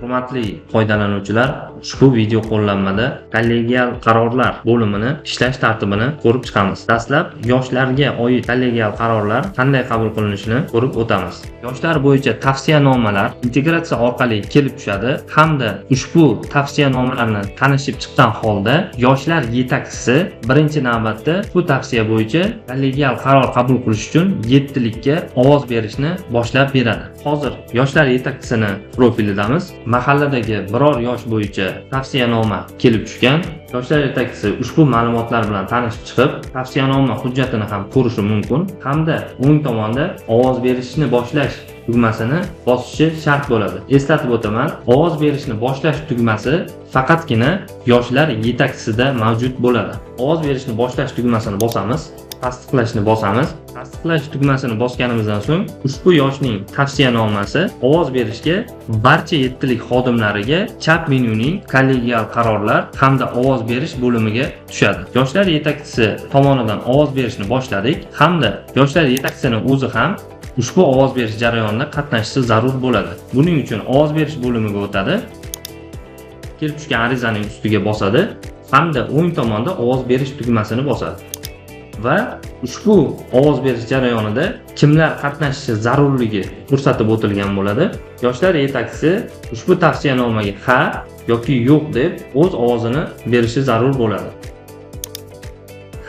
Hurmatli foydalanuvchilar, ushbu video qo'llanmada kollegial qarorlar bo'limini ishlash tartibini ko'rib chiqamiz. Dastlab yoshlarga oid kollegial qarorlar qanday qabul qilinishini ko'rib o'tamiz. Yoshlar bo'yicha tavsiyanomalar integratsiya orqali kelib tushadi hamda ushbu tavsiyanomalarni tanishib chiqqan holda yoshlar yetakchisi birinchi navbatda bu tavsiya bo'yicha kollegial qaror qabul qilish uchun 7likka ovoz berishni boshlab beradi. Hozir yoshlar yetakchisini profilidamiz. Mahalladagi biror yosh bo'yicha tavsiyanoma kelib tushgan. Yoshlar yetakchisi ushbu ma'lumotlar bilan tanishib chiqib, tavsiyanoma hujjatini ham ko'rishi mumkin hamda o'ng tomonda ovoz berishni boshlash tugmasini bosishi shart bo'ladi. Eslatib o'taman, ovoz berishni boshlash tugmasi faqatgina yoshlar yetakchisida mavjud bo'ladi. Ovoz berishni boshlash tugmasini bosamiz, tasdiqlashni bosamiz. Tasdiqlash tugmasini bosganimizdan so'ng ushbu yoshning tavsiyanomasi ovoz berishga barcha 7lik xodimlariga chap menyuning kollegial qarorlar hamda ovoz berish bo'limiga tushadi. Yoshlar yetakchisi tomonidan ovoz berishni boshladik hamda yoshlar yetakchisining o'zi ham ushbu ovoz berish jarayonida qatnashishi zarur bo'ladi. Buning uchun ovoz berish bo'limiga o'tadi. Kelib tushgan arizaning ustiga bosadi hamda o'ng tomonda ovoz berish tugmasini bosadi. Va ushbu ovoz berish jarayonida kimlar qatnashishi zarurligi ko'rsatib o'tilgan bo'ladi. Yoshlar yetakchisi ushbu tavsiyanomaga ha yoki yo'q deb o'z ovozini berishi zarur bo'ladi.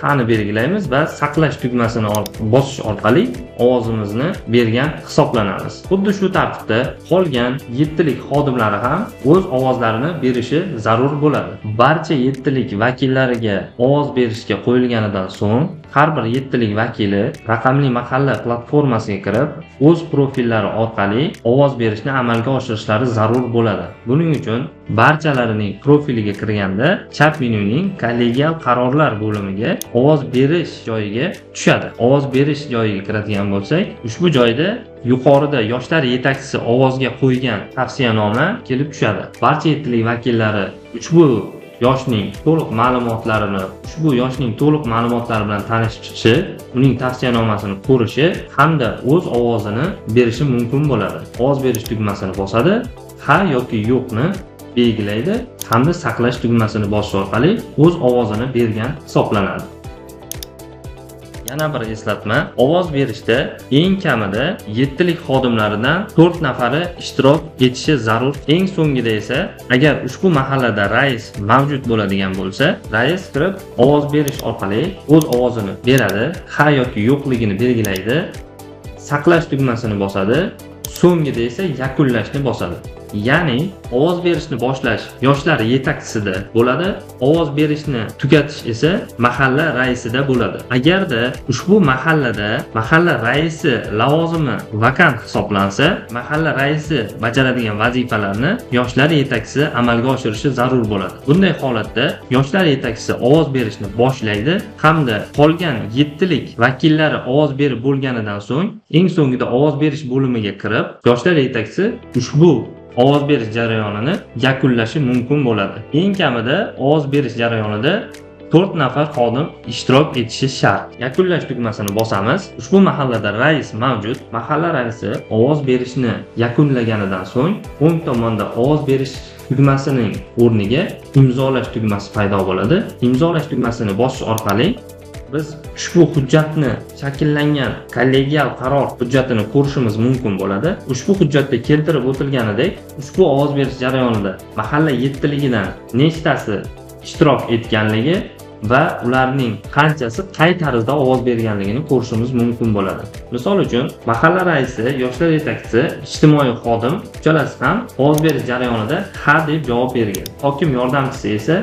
Ha'ni belgilaymiz va saqlash tugmasini bosish orqali ovozimizni bergan hisoblanamiz. Xuddi shu tartibda qolgan 7lik xodimlari ham o'z ovozlarini berishi zarur bo'ladi. Barcha 7lik vakillariga ovoz berishga qo'yilganidan so'ng har bir 7lik vakili raqamli mahalla platformasiga kirib, o'z profillari orqali ovoz berishni amalga oshirishlari zarur bo'ladi. Buning uchun barchalarining profiliga kirganda chap menyuning kollegial qarorlar bo'limiga ovoz berish joyiga tushadi. Ovoz berish joyiga kiradigan bo'lsak, ushbu joyda yuqorida yoshlar yetakchisi ovozga qo'ygan tavsiyanoma kelib tushadi. Barcha 7lik vakillari ushbu yoshning to'liq ma'lumotlari bilan tanishib chiqishi, uning tavsiyanomasini ko'rishi hamda o'z ovozini berishi mumkin bo'ladi. Ovoz berish tugmasini bosadi, ha yoki yo'qni belgilaydi hamda saqlash tugmasini bosish orqali o'z ovozini bergan hisoblanadi. Yana bir eslatma, ovoz berishda eng kamida 7lik xodimlaridan 4 nafari ishtirok etishi zarur. Eng so'ngida esa agar ushbu mahallada rais mavjud bo'ladigan bo'lsa, rais kirib ovoz berish orqali o'z ovozini beradi, ha yoki yo'qligini belgilaydi, saqlash tugmasini bosadi, so'ngida esa yakunlashni bosadi. Ya'ni ovoz berishni boshlash yoshlar yetakchisida bo'ladi, ovoz berishni tugatish esa mahalla raisida bo'ladi. Agarda ushbu mahallada mahalla raisi lavozimi vakant hisoblansa, mahalla raisi bajaradigan vazifalarni yoshlar yetakchisi amalga oshirishi zarur bo'ladi. Bunday holatda yoshlar yetakchisi ovoz berishni boshlaydi hamda qolgan 7lik vakillari ovoz berib bo'lganidan so'ng eng so'ngida ovoz berish bo'limiga kirib, yoshlar yetakchisi ushbu ovoz berish jarayonini yakunlashi mumkin bo'ladi. Eng kamida ovoz berish jarayonida 4 nafar xodim ishtirok etishi shart. Yakunlash tugmasini bosamiz. Ushbu mahallada rais mavjud. Mahalla raisi ovoz berishni yakunlaganidan so'ng o'ng tomonda ovoz berish tugmasining o'rniga imzolash tugmasi paydo bo'ladi. Imzolash tugmasini bosish orqali biz ushbu hujjatni shakllangan kollegial qaror hujjatini ko'rishimiz mumkin bo'ladi. Ushbu hujjatda keltirib o'tilganidek, ushbu ovoz berish jarayonida mahalla 7ligidan nechtasi ishtirok etganligi va ularning qanchasi qay tarzda ovoz berganligini ko'rishimiz mumkin bo'ladi. Misol uchun, mahalla raisi, yoshlar yetakchisi, ijtimoiy xodim uchalasi ham ovoz berish jarayonida ha deb javob bergan. Hokim yordamchisi esa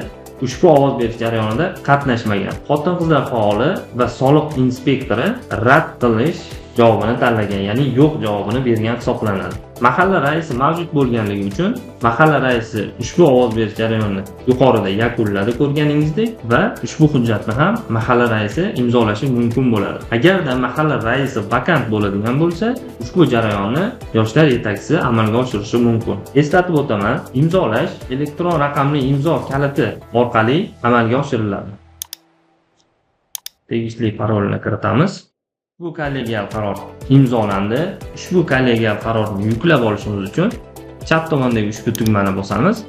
ushbu ovoz berish jarayonida qatnashmagan. Xotin-qizlar faoli va soliq inspektori rad qilish javobini tanlagan, ya'ni yo'q javobini bergan hisoblanadi. Mahalla raisi mavjud bo'lganligi uchun mahalla raisi ushbu ovoz berish jarayonini yuqorida yakunladi ko'rganingizdek va ushbu hujjatni ham mahalla raisi imzolashi mumkin bo'ladi. Agarda mahalla raisi vakant bo'ladigan bo'lsa, ushbu jarayonni yoshlar yetakchisi amalga oshirishi mumkin. Eslatib o'taman, imzolash elektron raqamli imzo kaliti orqali amalga oshiriladi. Tegishli parolni kiritamiz. Bu kollegial qaror imzolandi. Ushbu kollegial qarorni yuklab olishimiz uchun chap tomondagi ushbu tugmani bosamiz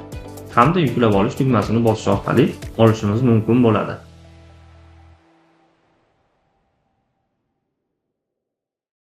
hamda yuklab olish tugmasini bosish orqali olishimiz mumkin bo'ladi.